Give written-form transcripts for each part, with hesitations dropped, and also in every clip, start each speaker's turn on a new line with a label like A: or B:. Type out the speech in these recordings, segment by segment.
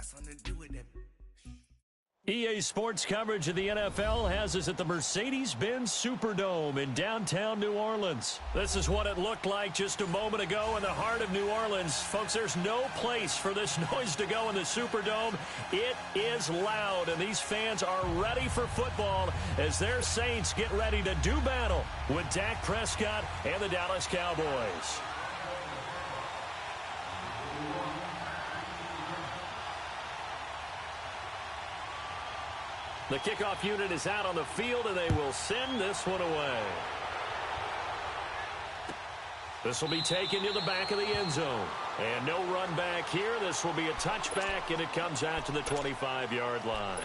A: something to do with that.
B: EA Sports coverage of the NFL has us at the Mercedes-Benz Superdome in downtown New Orleans. This is what it looked like just a moment ago in the heart of New Orleans. Folks, there's no place for this noise to go in the Superdome. It is loud, and these fans are ready for football as their Saints get ready to do battle with Dak Prescott and the Dallas Cowboys. The kickoff unit is out on the field, and they will send this one away. This will be taken to the back of the end zone. And no run back here. This will be a touchback, and it comes out to the 25-yard line.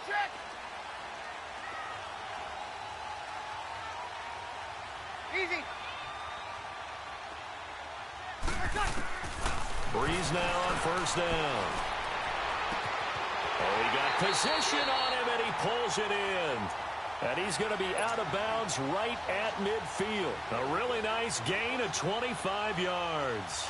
C: Check. Easy.
B: Breeze now on first down. Oh, he got position on him, and he pulls it in. And he's going to be out of bounds right at midfield. A really nice gain of 25 yards.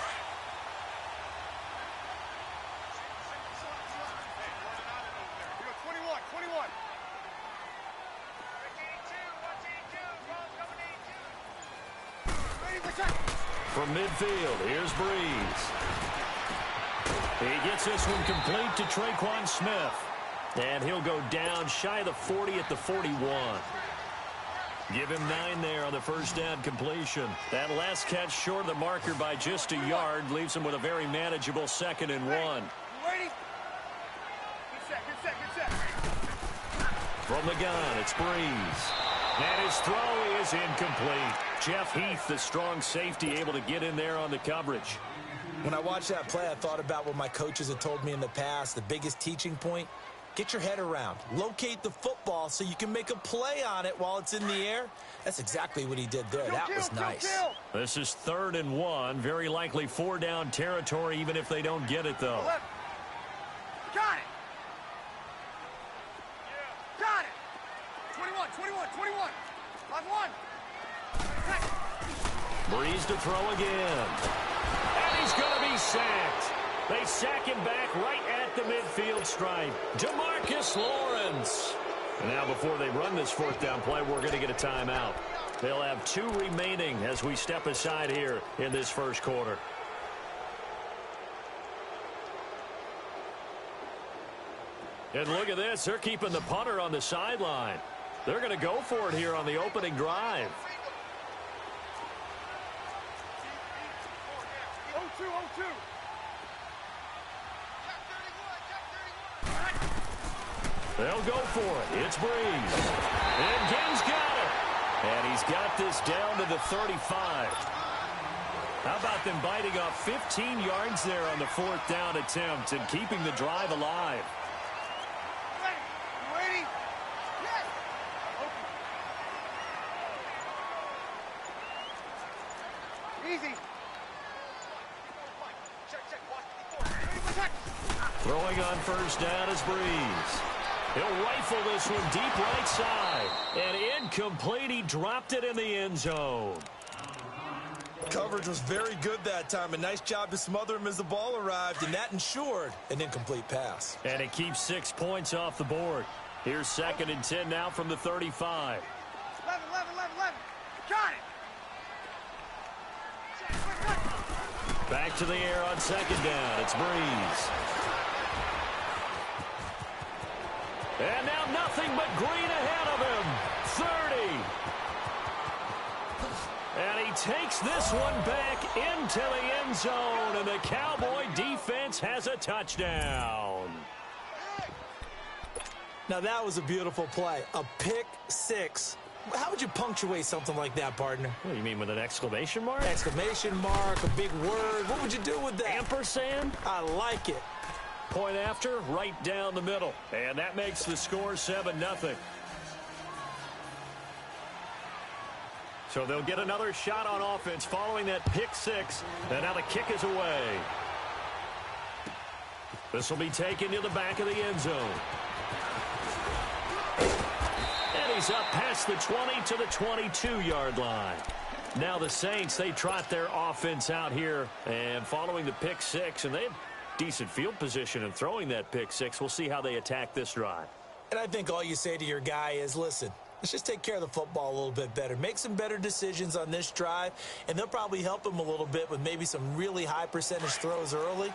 B: From midfield, here's Breeze. He gets this one complete to Traquan Smith. And he'll go down shy of the 40 at the 41. Give him 9 there on the first down completion. That last catch short of the marker by just a yard leaves him with a very manageable 2nd and 1.
C: Ready? Good set.
B: From the gun, it's Breeze. And his throw is incomplete. Jeff Heath, the strong safety, able to get in there on the coverage.
D: When I watched that play, I thought about what my coaches had told me in the past. The biggest teaching point, get your head around. Locate the football so you can make a play on it while it's in the air. That's exactly what he did there. That was nice.
B: This is 3rd and 1. Very likely 4-down territory, even if they don't get it, though.
C: Got it. 21. 5-1.
B: Breeze to throw again. And he's going to be sacked. They sack him back right at the midfield stripe. Demarcus Lawrence. And now before they run this 4th down play, we're going to get a timeout. They'll have 2 remaining as we step aside here in this first quarter. And look at this. They're keeping the punter on the sideline. They're going to go for it here on the opening drive.
C: 0-2.
B: They'll go for it. It's Breeze. And Gibbs got it. And he's got this down to the 35. How about them biting off 15 yards there on the 4th down attempt and keeping the drive alive?
C: Ready? Yes. Easy.
B: Throwing on first down is Breeze. He'll rifle this one deep right side. And incomplete. He dropped it in the end zone.
D: Coverage was very good that time. A nice job to smother him as the ball arrived, and that ensured an incomplete pass.
B: And it keeps 6 points off the board. Here's 2nd and 10 now from the 35.
C: 11. Got it.
B: Back to the air on 2nd down. It's Breeze. And now nothing but green ahead of him. 30. And he takes this one back into the end zone, and the Cowboy defense has a touchdown.
D: Now that was a beautiful play. A pick 6 How would you punctuate something like that, partner?
B: What do you mean, with an exclamation mark?
D: Exclamation mark, a big word. What would you do with that?
B: Ampersand?
D: I like it.
B: Point after, right down the middle. And that makes the score 7-0. So they'll get another shot on offense following that pick six. And now the kick is away. This will be taken to the back of the end zone. And he's up past the 20 to the 22-yard line. Now the Saints, they trot their offense out here. And following the pick six, and they have decent field position in throwing that pick six. We'll see how they attack this drive.
D: And I think all you say to your guy is, listen, let's just take care of the football a little bit better. Make some better decisions on this drive, and they'll probably help him a little bit with maybe some really high percentage throws early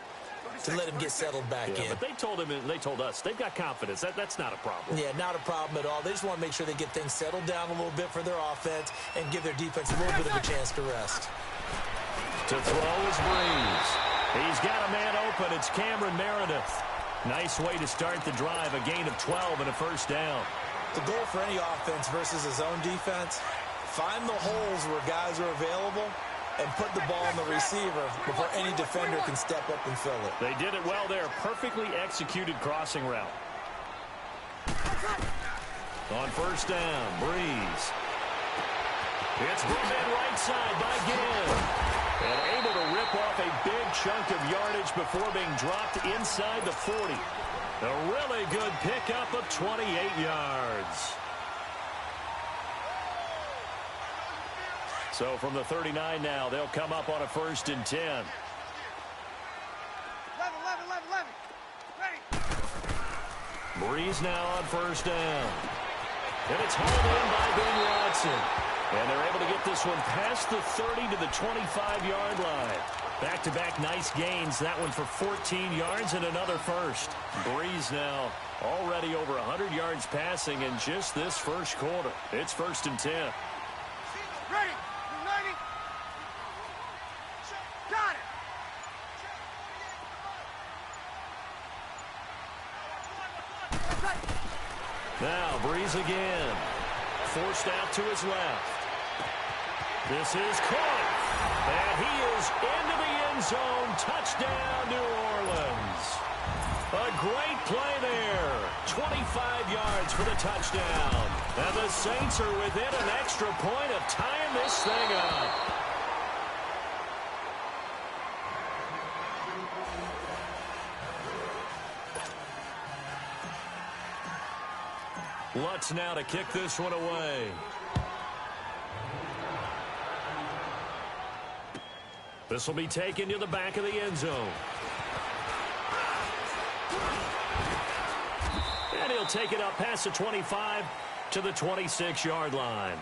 D: to let him get settled back in.
B: But they told him, and they told us, they've got confidence. That's not a problem.
D: Yeah, not a problem at all. They just want to make sure they get things settled down a little bit for their offense and give their defense a little bit of a chance to rest.
B: To throw is Breeze. He's got a man open. It's Cameron Meredith. Nice way to start the drive. A gain of 12 and a first down.
D: The goal for any offense versus his own defense, find the holes where guys are available and put the ball on the receiver before any defender can step up and fill it.
B: They did it well there. Perfectly executed crossing route. On first down, Breeze. It's brought in right side by Gill. And able to rip off a big chunk of yardage before being dropped inside the 40. A really good pickup of 28 yards. So from the 39 now, they'll come up on a 1st and 10.
C: 11, 11, 11, 11. Ready.
B: Breeze now on first down. And it's hauled in by Ben Watson. And they're able to get this one past the 30 to the 25-yard line. Back-to-back nice gains. That one for 14 yards and another first. Breeze now already over 100 yards passing in just this first quarter. It's 1st and 10.
C: Ready. United. Got it.
B: Now Breeze again. Forced out to his left. This is caught. And he is into the end zone. Touchdown, New Orleans. A great play there. 25 yards for the touchdown. And the Saints are within an extra point of tying this thing up. Lutz now to kick this one away. This will be taken to the back of the end zone. And he'll take it up past the 25 to the 26-yard line.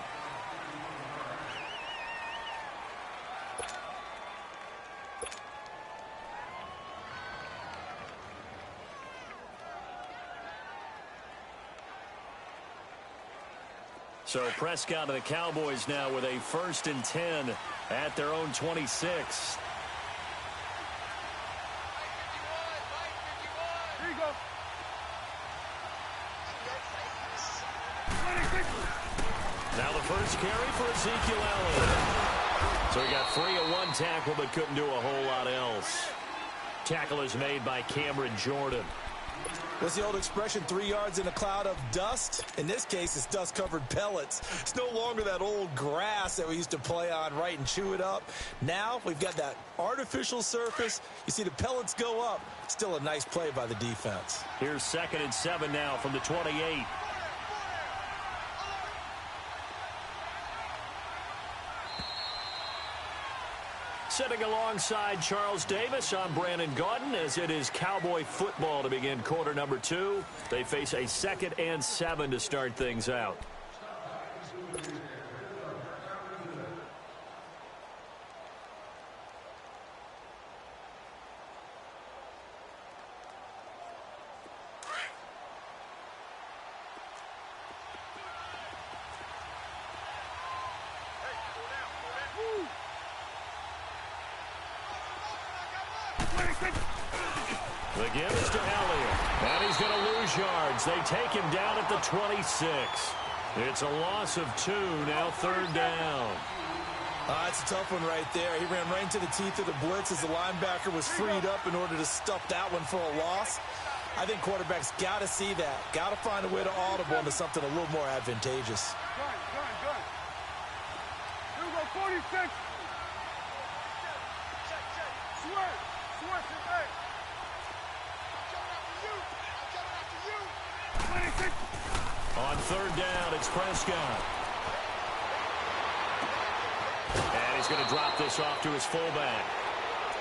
B: So Prescott and the Cowboys now with a 1st and 10 at their own 26.
C: Here you go.
B: Now the first carry for Ezekiel Elliott. So he got free of one tackle but couldn't do a whole lot else. Tackle is made by Cameron Jordan.
D: What's the old expression, 3 yards in a cloud of dust? In this case, it's dust-covered pellets. It's no longer that old grass that we used to play on, right, and chew it up. Now we've got that artificial surface. You see the pellets go up. Still a nice play by the defense.
B: Here's 2nd and 7 now from the 28. Sitting alongside Charles Davis, I'm Brandon Gaudin, as it is Cowboy football to begin quarter number 2. They face a 2nd and 7 to start things out. The give is to Elliott. And he's going to lose yards. They take him down at the 26. It's a loss of 2, now 3rd down.
D: That's a tough one right there. He ran right into the teeth of the blitz as the linebacker was freed up in order to stuff that one for a loss. I think quarterbacks got to see that. Got to find a way to audible into something a little more advantageous.
C: Good. Here we go, 46. Swerve, hey. I'm coming after you. 26.
B: On 3rd down, it's Prescott. And he's going to drop this off to his fullback.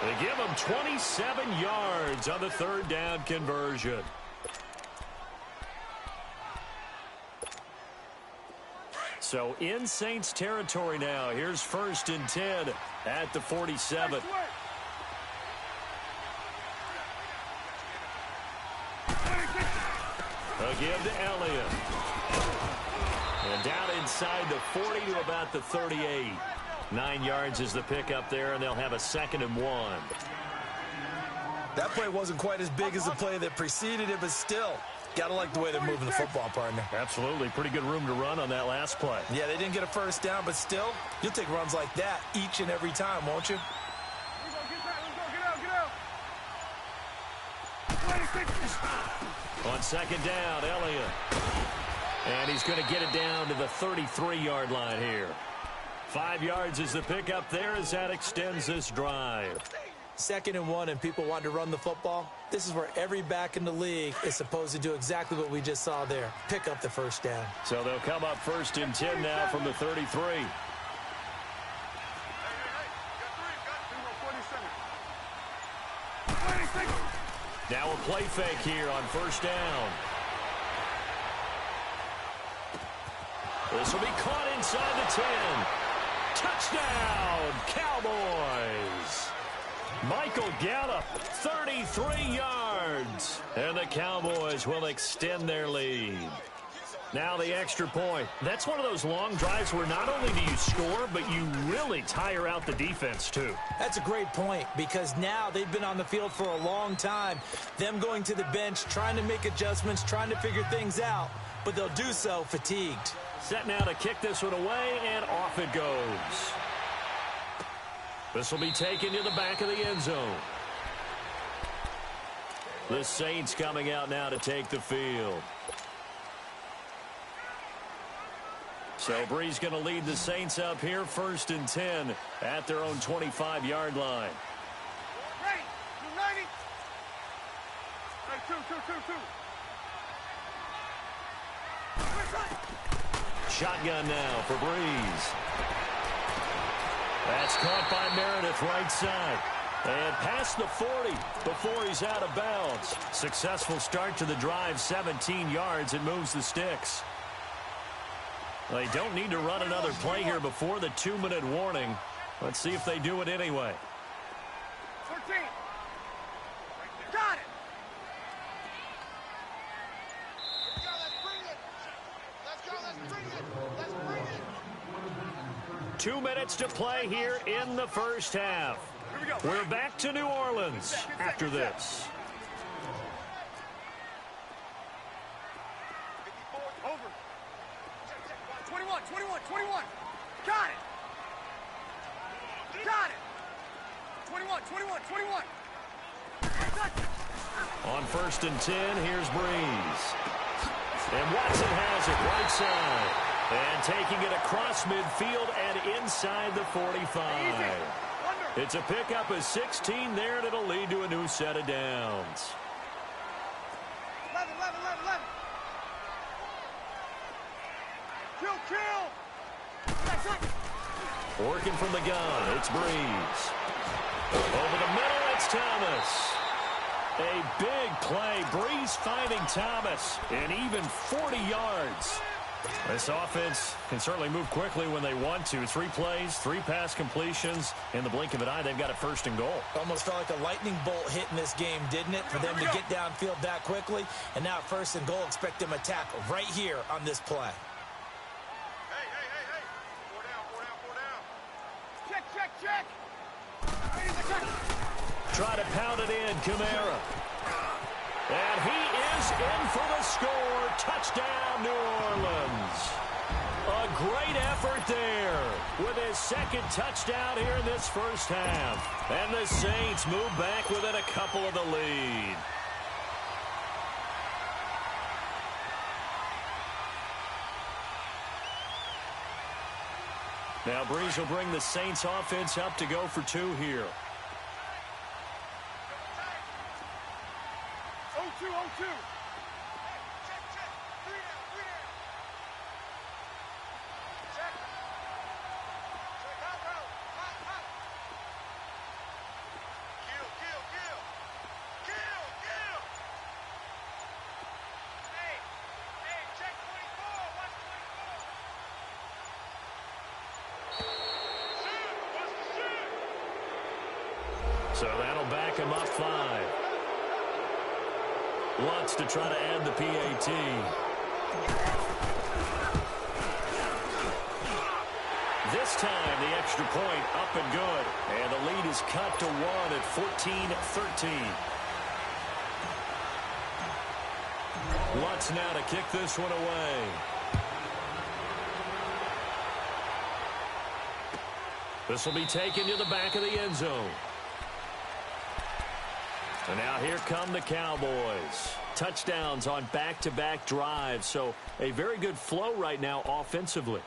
B: They give him 27 yards on the 3rd down conversion. So in Saints territory now. Here's 1st and 10 at the 47. A give to Elliott. And down inside the 40 to about the 38. 9 yards is the pickup there, and they'll have a 2nd and 1.
D: That play wasn't quite as big as the play that preceded it, but still, got to like the way they're moving the football, partner.
B: Absolutely. Pretty good room to run on that last play.
D: Yeah, they didn't get a 1st down, but still, you'll take runs like that each and every time, won't you?
B: On 2nd down, Elliott. And he's going to get it down to the 33-yard line here. 5 yards is the pickup there as that extends this drive.
D: 2nd and 1, and people want to run the football. This is where every back in the league is supposed to do exactly what we just saw there. Pick up the 1st down.
B: So they'll come up 1st and 10 now from the 33. Now a play fake here on 1st down. This will be caught inside the 10. Touchdown, Cowboys. Michael Gallup, 33 yards. And the Cowboys will extend their lead. Now the extra point. That's one of those long drives where not only do you score, but you really tire out the defense too.
D: That's a great point, because now they've been on the field for a long time. Them going to the bench, trying to make adjustments, trying to figure things out, but they'll do so fatigued.
B: Set now to kick this one away, and off it goes. This will be taken to the back of the end zone. The Saints coming out now to take the field. So Bree's going to lead the Saints up here, 1st and 10 at their own 25-yard line.
C: Ready, 90. Hey, two.
B: Shotgun now for Breeze. That's caught by Meredith right side. And past the 40 before he's out of bounds. Successful start to the drive, 17 yards, and moves the sticks. They don't need to run another play here before the 2-minute warning. Let's see if they do it anyway.
C: 14. Got it. Let's bring it.
B: 2 minutes to play here in the 1st half. We're back to New Orleans after this.
C: Over. 21. Got it. 21.
B: On 1st and 10, here's Breeze. And Watson has it right side. And taking it across midfield and inside the 45. It's a pickup of 16 there, and it'll lead to a new set of downs.
C: 11. Kill.
B: Working from the gun, it's Breeze. Over the middle, it's Thomas. A big play. Breeze finding Thomas, and even 40 yards. This offense can certainly move quickly when they want to. 3 plays, 3 pass completions. In the blink of an eye, they've got a 1st and goal.
D: Almost felt like a lightning bolt hit in this game, didn't it? For them to get downfield that quickly. And now 1st and goal, expect them to attack right here on this play.
C: Hey. 4 down. Check.
B: Try to pound it in, Kamara. And he is in for the score. Touchdown, New Orleans. A great effort there with his second touchdown here in this first half. And the Saints move back within a couple of the lead. Now Breeze will bring the Saints offense up to go for two here.
C: 0-2, 0-2.
B: So that'll back him up 5. Lutz to try to add the PAT. This time, the extra point up and good. And the lead is cut to 1 at 14-13. Lutz now to kick this one away. This will be taken to the back of the end zone. And now here come the Cowboys. Touchdowns on back-to-back drives. So a very good flow right now offensively.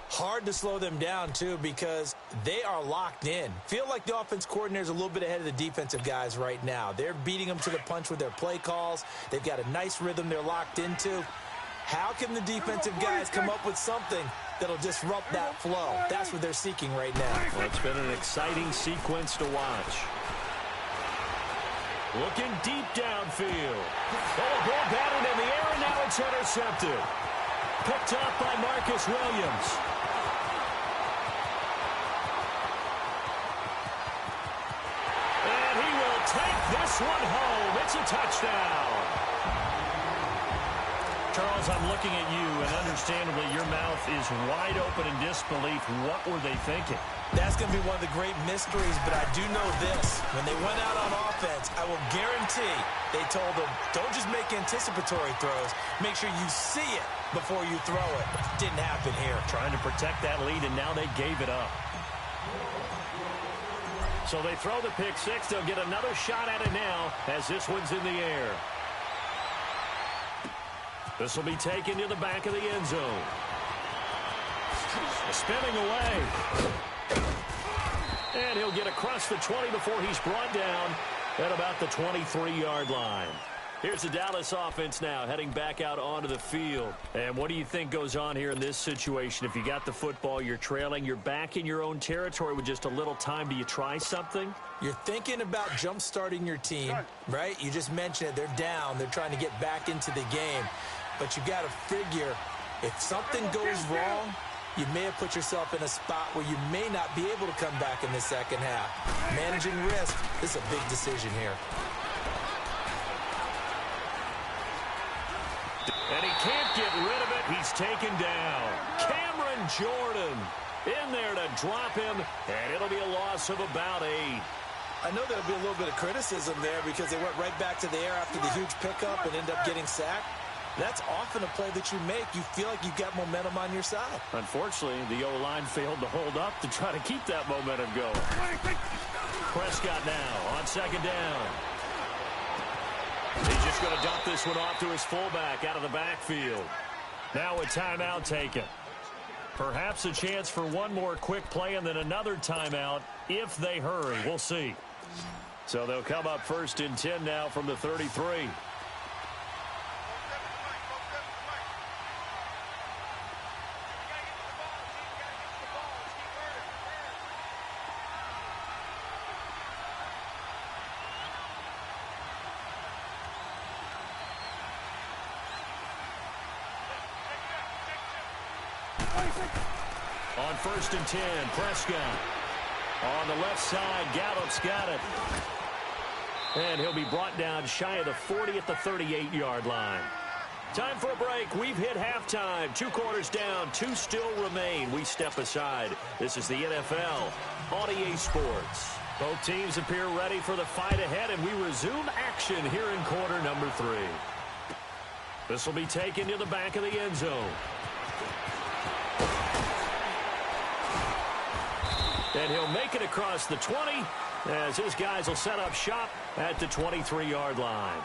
D: Hard to slow them down, too, because they are locked in. Feel like the offense coordinator is a little bit ahead of the defensive guys right now. They're beating them to the punch with their play calls. They've got a nice rhythm they're locked into. How can the defensive guys come up with something that'll disrupt that flow? That's what they're seeking right now.
B: Well, it's been an exciting sequence to watch. Looking deep downfield. Oh, a ball batted in the air, and now it's intercepted. Picked up by Marcus Williams. And he will take this one home. It's a touchdown. Charles, I'm looking at you, and understandably, your mouth is wide open in disbelief. What were they thinking?
D: That's going to be one of the great mysteries, but I do know this. When they went out on offense, I will guarantee they told them, don't just make anticipatory throws. Make sure you see it before you throw it. Didn't happen here.
B: Trying to protect that lead, and now they gave it up. So they throw the pick six. They'll get another shot at it now as this one's in the air. This will be taken to the back of the end zone. Spinning away. And he'll get across the 20 before he's brought down at about the 23-yard line. Here's the Dallas offense now heading back out onto the field. And what do you think goes on here in this situation? If you got the football, you're trailing, you're back in your own territory with just a little time. Do you try something?
D: You're thinking about jump-starting your team, right? You just mentioned it. They're down. They're trying to get back into the game. But you got to figure, if something goes wrong, you may have put yourself in a spot where you may not be able to come back in the second half. Managing risk, this is a big decision here.
B: And he can't get rid of it. He's taken down. Cameron Jordan in there to drop him, and it'll be a loss of about 8.
D: I know there'll be a little bit of criticism there because they went right back to the air after the huge pickup and ended up getting sacked. That's often a play that you make. You feel like you've got momentum on your side.
B: Unfortunately, the O-line failed to hold up to try to keep that momentum going. Prescott now on second down. He's just going to dump this one off to his fullback out of the backfield. Now a timeout taken. Perhaps a chance for one more quick play and then another timeout if they hurry. We'll see. So they'll come up first and 10 now from the 33. On first and 10, Prescott. On the left side, Gallup's got it. And he'll be brought down shy of the 40 at the 38-yard line. Time for a break. We've hit halftime. 2 quarters down, 2 still remain. We step aside. This is the NFL on EA Sports. Both teams appear ready for the fight ahead, and we resume action here in quarter number 3. This will be taken to the back of the end zone. And he'll make it across the 20 as his guys will set up shop at the 23-yard line.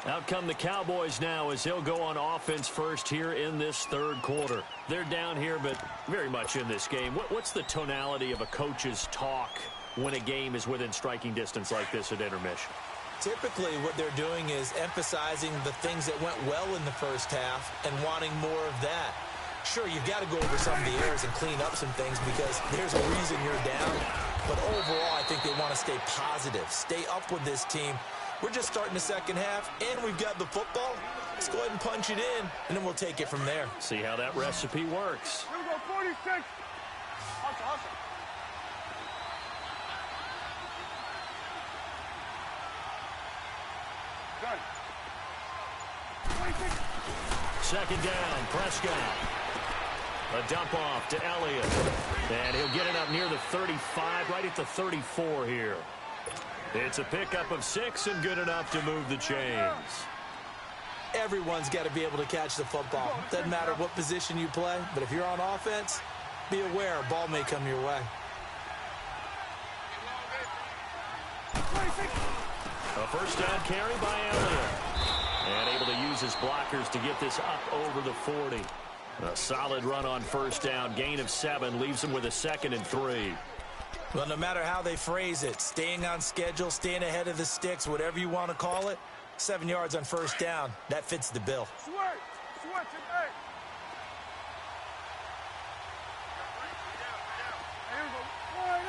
B: Out come the Cowboys now as he'll go on offense first here in this third quarter. They're down here, but very much in this game. What's the tonality of a coach's talk when a game is within striking distance like this at intermission?
D: Typically, what they're doing is emphasizing the things that went well in the first half and wanting more of that. Sure, you've got to go over some of the errors and clean up some things because there's a reason you're down. But overall, I think they want to stay positive, stay up with this team. We're just starting the second half, and we've got the football. Let's go ahead and punch it in, and then we'll take it from there.
B: See how that recipe works.
C: Here we go, 46. Hustle. Done. 26.
B: Second down, Prescott. A dump off to Elliott. And he'll get it up near the 35, right at the 34 here. It's a pickup of 6 and good enough to move the chains.
D: Everyone's got to be able to catch the football. Doesn't matter what position you play, but if you're on offense, be aware a ball may come your way.
B: A first down carry by Elliott. And able to use his blockers to get this up over the 40. A solid run on first down. Gain of 7 leaves him with a 2nd and 3.
D: Well, no matter how they phrase it, staying on schedule, staying ahead of the sticks, whatever you want to call it, 7 yards on first down, that fits the bill.
C: Switch it, hey. Here we go. 48.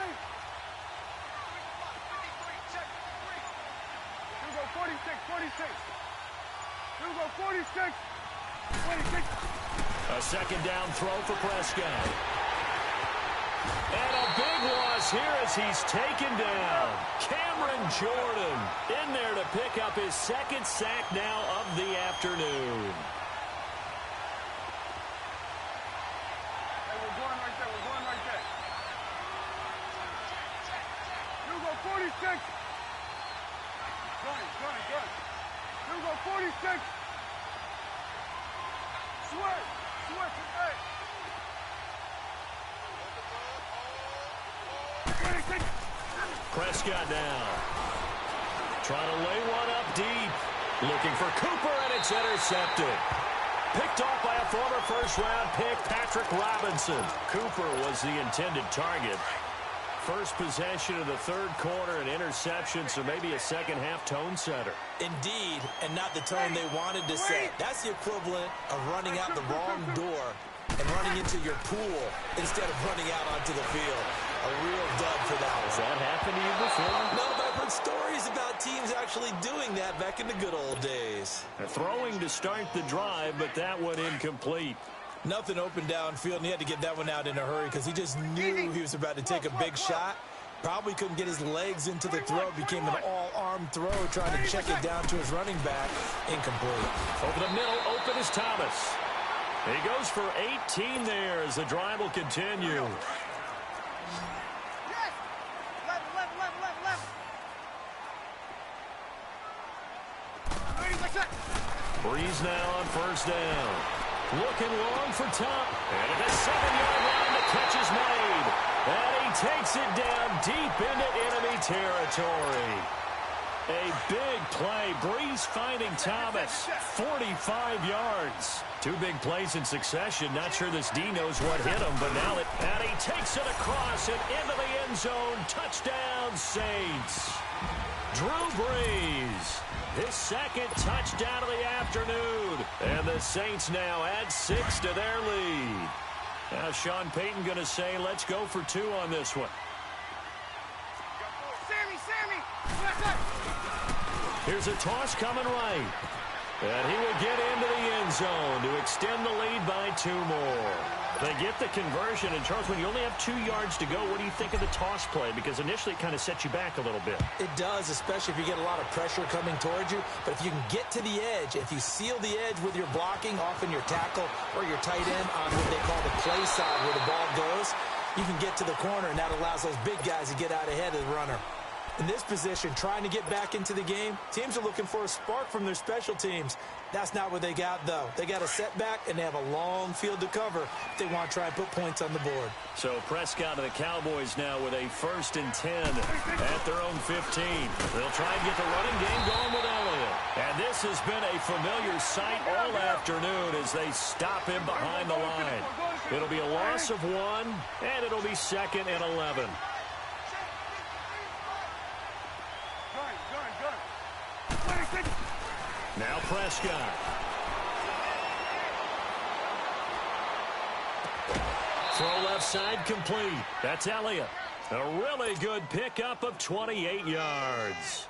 C: Here we go, 46. Here we go, 46. 26.
B: A second down throw for Prescott. And a big loss here as he's taken down. Cameron Jordan in there to pick up his 2nd sack now of the afternoon.
C: Hey, we're going right there. Here we go, 46. Gun. Here we go, 46. Switch it, hey. 26.
B: Prescott now. Trying to lay one up deep. Looking for Cooper, and it's intercepted. Picked off by a former first-round pick, Patrick Robinson. Cooper was the intended target. First possession of the third quarter, an interception, so maybe a second-half tone setter.
D: Indeed, and not the tone they wanted to set. That's the equivalent of running out the wrong door and running into your pool instead of running out onto the field. A real dub for that one.
B: Has that happened to you before?
D: No, but I've heard stories about teams actually doing that back in the good old days.
B: Throwing to start the drive, but that one incomplete.
D: Nothing open downfield, and he had to get that one out in a hurry because he just knew he was about to take a big shot. Probably couldn't get his legs into the throw. Became an all-arm throw, trying to check it down to his running back. Incomplete.
B: Over the middle, open is Thomas. He goes for 18 there as the drive will continue.
C: Yes! Left.
B: Breeze now on first down. Looking long for Top. And at the 7-yard line, the catch is made. And he takes it down deep into enemy territory. A big play. Breeze finding Thomas. 45 yards. 2 big plays in succession. Not sure this D knows what hit him, but now and he takes it across and into the end zone. Touchdown, Saints. Drew Brees. His 2nd touchdown of the afternoon. And the Saints now add 6 to their lead. Now Sean Payton going to say, let's go for 2 on this one.
C: Sammy.
B: Here's a toss coming right. And he will get into the end zone to extend the lead by 2 more. They get the conversion. And, Charles, when you only have 2 yards to go, what do you think of the toss play? Because initially it kind of sets you back a little bit.
D: It does, especially if you get a lot of pressure coming towards you. But if you can get to the edge, if you seal the edge with your blocking, often your tackle or your tight end on what they call the play side where the ball goes, you can get to the corner, and that allows those big guys to get out ahead of the runner. In this position, trying to get back into the game, teams are looking for a spark from their special teams. That's not what they got, though. They got a setback, and they have a long field to cover if they want to try and put points on the board.
B: So Prescott and the Cowboys now with a 1st and 10 at their own 15. They'll try and get the running game going with Elliott. And this has been a familiar sight all afternoon as they stop him behind the line. It'll be a loss of 1, and it'll be 2nd and 11. Now Prescott. Throw left side complete. That's Elliott. A really good pickup of 28 yards.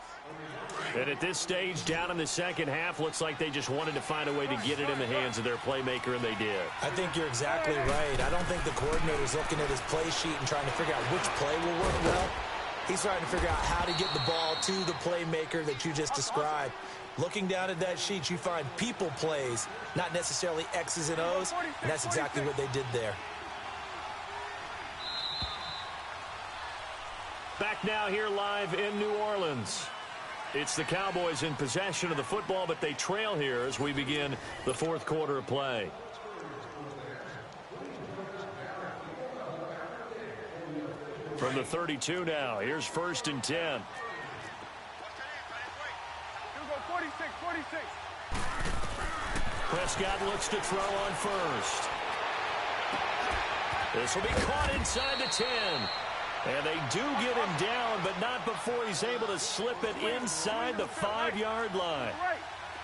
B: And at this stage, down in the second half, looks like they just wanted to find a way to get it in the hands of their playmaker, and they did.
D: I think you're exactly right. I don't think the coordinator's looking at his play sheet and trying to figure out which play will work well. He's trying to figure out how to get the ball to the playmaker that you just described. Looking down at that sheet, you find people plays, not necessarily X's and O's, and that's exactly what they did there.
B: Back now here live in New Orleans. It's the Cowboys in possession of the football, but they trail here as we begin the 4th quarter of play. From the 32 now, here's 1st and 10.
C: 46.
B: Prescott looks to throw on 1st. This will be caught inside the 10. And they do get him down, but not before he's able to slip it inside the 5-yard line.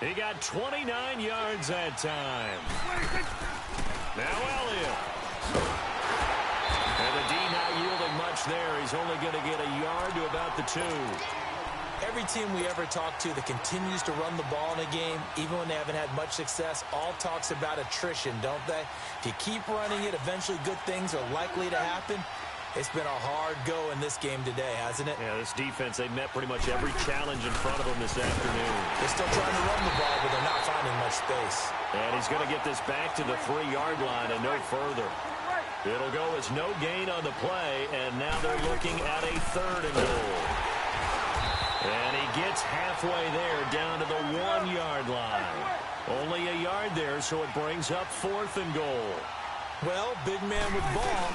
B: He got 29 yards that time. Now Elliott. And the D not yielding much there. He's only going to get a yard to about the 2.
D: Every team we ever talk to that continues to run the ball in a game, even when they haven't had much success, all talks about attrition, don't they? If you keep running it, eventually good things are likely to happen. It's been a hard go in this game today, hasn't it?
B: Yeah, this defense, they met pretty much every challenge in front of them this afternoon.
D: They're still trying to run the ball, but they're not finding much space.
B: And he's going to get this back to the 3-yard line and no further. It'll go as no gain on the play, and now they're looking at a 3rd and goal. And he gets halfway there down to the 1-yard line. Only a yard there, so it brings up 4th and goal.
D: Well, big man with ball.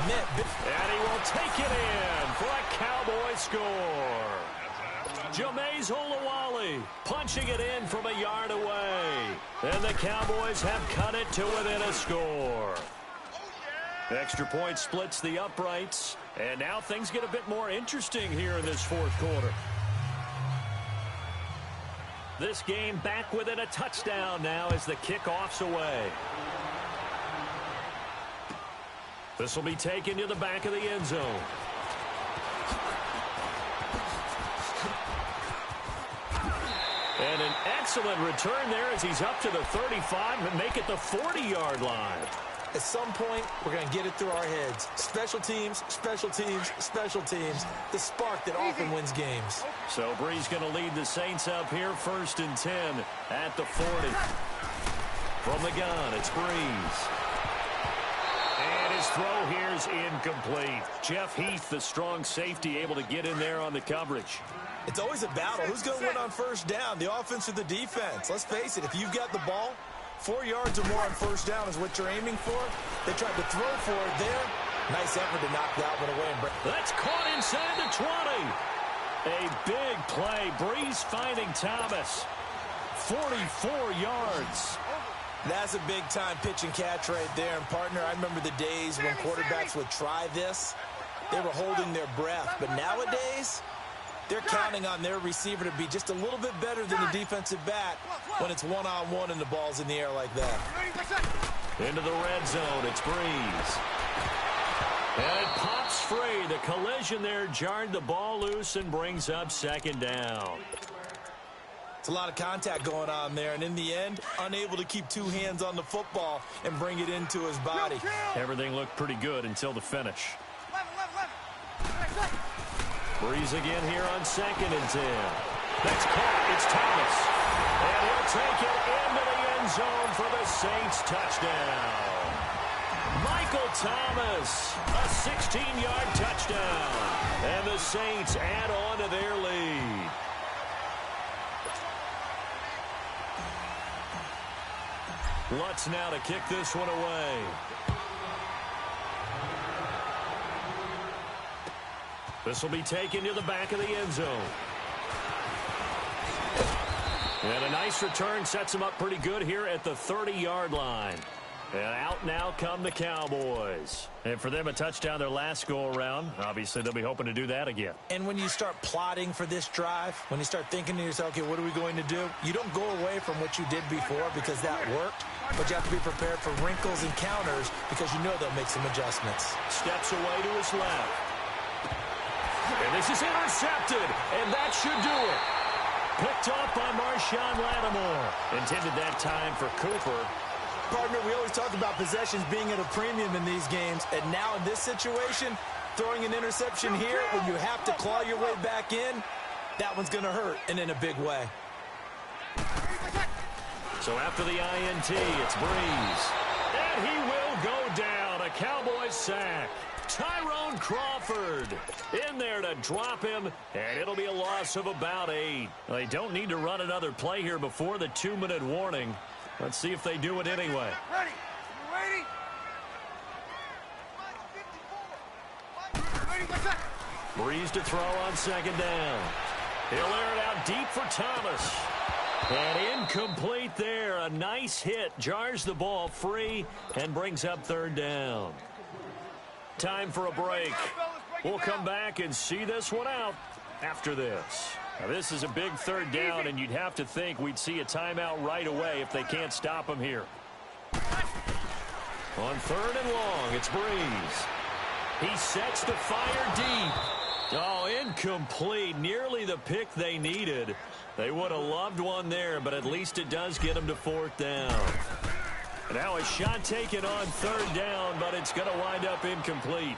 B: And he will take it in for a Cowboy score. Jameis Olawale punching it in from a yard away. And the Cowboys have cut it to within a score. Extra point splits the uprights. And now things get a bit more interesting here in this 4th quarter. This game back within a touchdown now as the kickoff's away. This will be taken to the back of the end zone. And an excellent return there as he's up to the 35 and make it the 40-yard line.
D: At some point, we're going to get it through our heads. Special teams, special teams, special teams. The spark that often wins games.
B: So Brees going to lead the Saints up here, 1st and 10 at the 40. From the gun, it's Brees. And his throw here is incomplete. Jeff Heath, the strong safety, able to get in there on the coverage.
D: It's always a battle. Who's going to win on 1st down, the offense or the defense? Let's face it, if you've got the ball, 4 yards or more on 1st down is what you're aiming for. They tried to throw for it there. Nice effort to knock that one away.
B: That's caught inside the 20. A big play. Brees finding Thomas. 44 yards.
D: That's a big-time pitch and catch right there. And, partner, I remember the days when quarterbacks would try this. They were holding their breath. But nowadays, they're counting on their receiver to be just a little bit better than the defensive back when it's one-on-one and the ball's in the air like that.
B: Into the red zone, it's Brees. And it pops free. The collision there jarred the ball loose and brings up 2nd down.
D: It's a lot of contact going on there, and in the end, unable to keep 2 hands on the football and bring it into his body.
B: Everything looked pretty good until the finish. Brees again here on 2nd and 10. That's caught. It's Thomas. And he'll take it into the end zone for the Saints touchdown. Michael Thomas, a 16-yard touchdown. And the Saints add on to their lead. Lutz now to kick this one away. This will be taken to the back of the end zone. And a nice return sets him up pretty good here at the 30-yard line. And out now come the Cowboys. And for them, a touchdown their last go-around. Obviously, they'll be hoping to do that again.
D: And when you start plotting for this drive, when you start thinking to yourself, okay, what are we going to do? You don't go away from what you did before because that worked, but you have to be prepared for wrinkles and counters because you know they'll make some adjustments.
B: Steps away to his left. And this is intercepted, and that should do it. Picked up by Marshawn Lattimore. Intended that time for Cooper.
D: Partner, we always talk about possessions being at a premium in these games, and now in this situation, throwing an interception here when you have to claw your way back in, that one's going to hurt, and in a big way.
B: So after the INT, it's Breeze. And he will go down. A Cowboys sack. Tyrone Crawford in there to drop him, and it'll be a loss of about 8. They don't need to run another play here before the 2-minute warning. Let's see if they do it anyway.
C: Ready? You ready?
B: Breeze to throw on second down. He'll air it out deep for Thomas. And incomplete there. A nice hit. Jars the ball free and brings up third down. Time for a break. We'll come back and see this one out after this. Now, this is a big third down, and you'd have to think we'd see a timeout right away if they can't stop him here. On third and long, it's Breeze. He sets to fire deep. Oh, incomplete. Nearly the pick they needed. They would have loved one there, but at least it does get them to fourth down. Now a shot taken on third down, but it's going to wind up incomplete.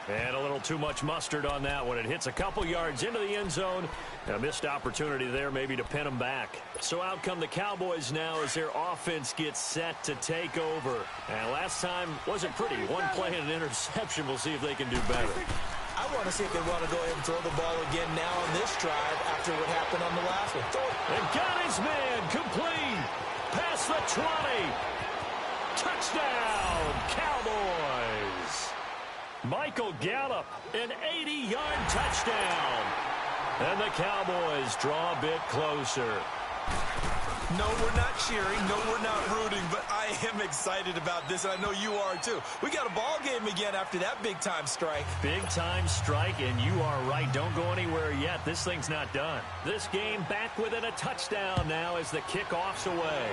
B: And a little too much mustard on that one. It hits a couple yards into the end zone. A missed opportunity there maybe to pin them back. So out come the Cowboys now as their offense gets set to take over. And last time wasn't pretty. One play and an interception. We'll see if they can do better.
D: I want to see if they want to go ahead and throw the ball again now on this drive after what happened on the last one.
B: And got his man complete. Past the 20. Touchdown, Cowboys. Michael Gallup, an 80-yard touchdown. And the Cowboys draw a bit closer.
D: No, we're not cheering. No, we're not rooting. But I am excited about this, and I know you are too. We got a ball game again after that big-time strike.
B: Big-time strike, and you are right. Don't go anywhere yet. This thing's not done. This game back within a touchdown now as the kickoff's away.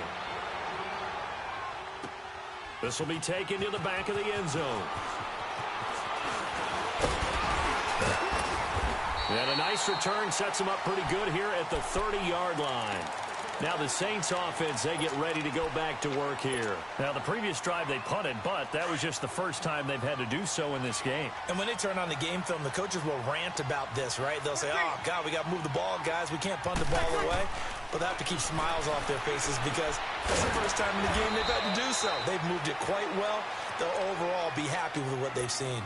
B: This will be taken to the back of the end zone. And a nice return sets him up pretty good here at the 30-yard line. Now the Saints offense, they get ready to go back to work here. Now the previous drive they punted, but that was just the first time they've had to do so in this game.
D: And when they turn on the game film, the coaches will rant about this, right? They'll say, oh, God, we got to move the ball, guys. We can't punt the ball away. But they have to keep smiles off their faces because that's the first time in the game they've had to do so. They've moved it quite well. They'll overall be happy with what they've seen.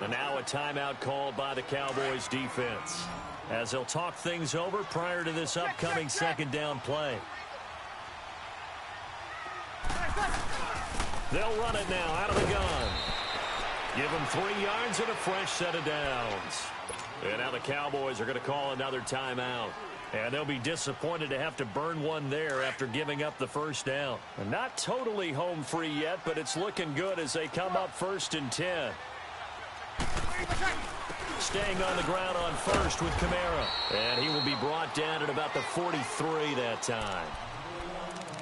B: And now a timeout called by the Cowboys defense as they'll talk things over prior to this upcoming second down play. They'll run it now out of the gun. Give them 3 yards and a fresh set of downs. And now the Cowboys are going to call another timeout. And they'll be disappointed to have to burn one there after giving up the first down. And not totally home free yet, but it's looking good as they come up 1st and 10. Staying on the ground on first with Kamara. And he will be brought down at about the 43 that time.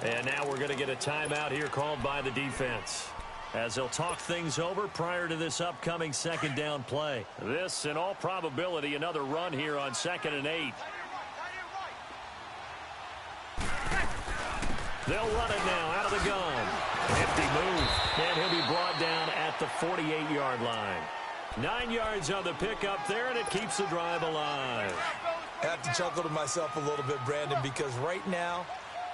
B: And now we're going to get a timeout here called by the defense as they'll talk things over prior to this upcoming second down play. This, in all probability, another run here on 2nd and 8. They'll run it now out of the gun. Nifty move. And he'll be brought down at the 48-yard line. 9 yards on the pickup there, and it keeps the drive alive.
D: I have to chuckle to myself a little bit, Brandon, because right now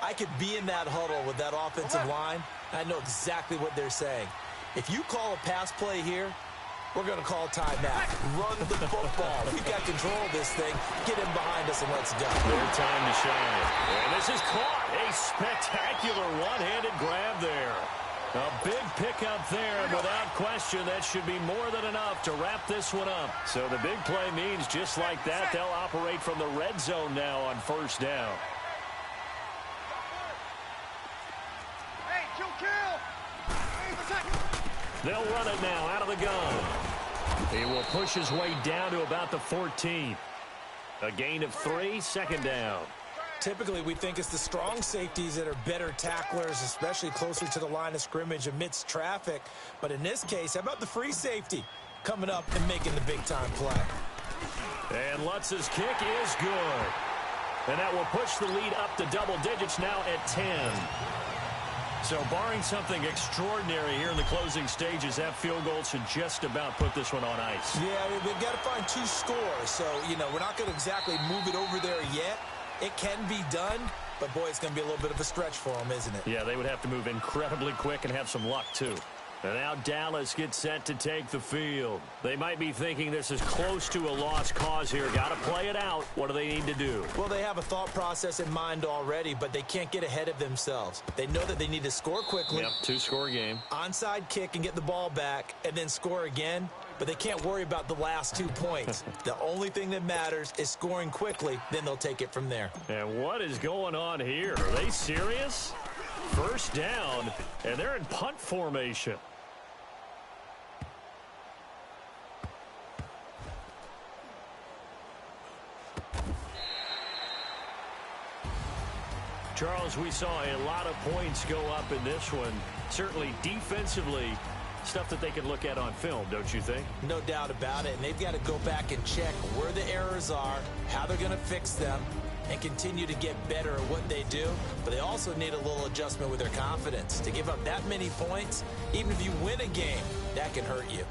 D: I could be in that huddle with that offensive line, I know exactly what they're saying. If you call a pass play here, we're going to call timeout. Run the football. We've got control of this thing. Get him behind us and let's go.
B: Their time to shine. And this is caught. A spectacular one-handed grab there. A big pickup there, and without question, that should be more than enough to wrap this one up. So the big play means just like that, they'll operate from the red zone now on first down.
C: Hey,
B: They'll run it now out of the gun. He will push his way down to about the 14. A gain of 3, second down.
D: Typically, we think it's the strong safeties that are better tacklers, especially closer to the line of scrimmage amidst traffic. But in this case, how about the free safety coming up and making the big-time play?
B: And Lutz's kick is good. And that will push the lead up to double digits now at 10. So barring something extraordinary here in the closing stages, that field goal should just about put this one on ice.
D: Yeah, we've got to find 2 scores. So, we're not going to exactly move it over there yet. It can be done, but, boy, it's going to be a little bit of a stretch for them, isn't it?
B: Yeah, they would have to move incredibly quick and have some luck, too. And now Dallas gets set to take the field. They might be thinking this is close to a lost cause here. Got to play it out. What do they need to do?
D: Well, they have a thought process in mind already, but they can't get ahead of themselves. They know that they need to score quickly.
B: Yep, 2-score game.
D: Onside kick and get the ball back and then score again. But they can't worry about the last 2 points. The only thing that matters is scoring quickly. Then they'll take it from there.
B: And what is going on here? Are they serious? First down, and they're in punt formation. Charles, we saw a lot of points go up in this one. Certainly defensively, stuff that they can look at on film, don't you think?
D: No doubt about it. And they've got to go back and check where the errors are, how they're going to fix them, and continue to get better at what they do. But they also need a little adjustment with their confidence. To give up that many points, even if you win a game, that can hurt you.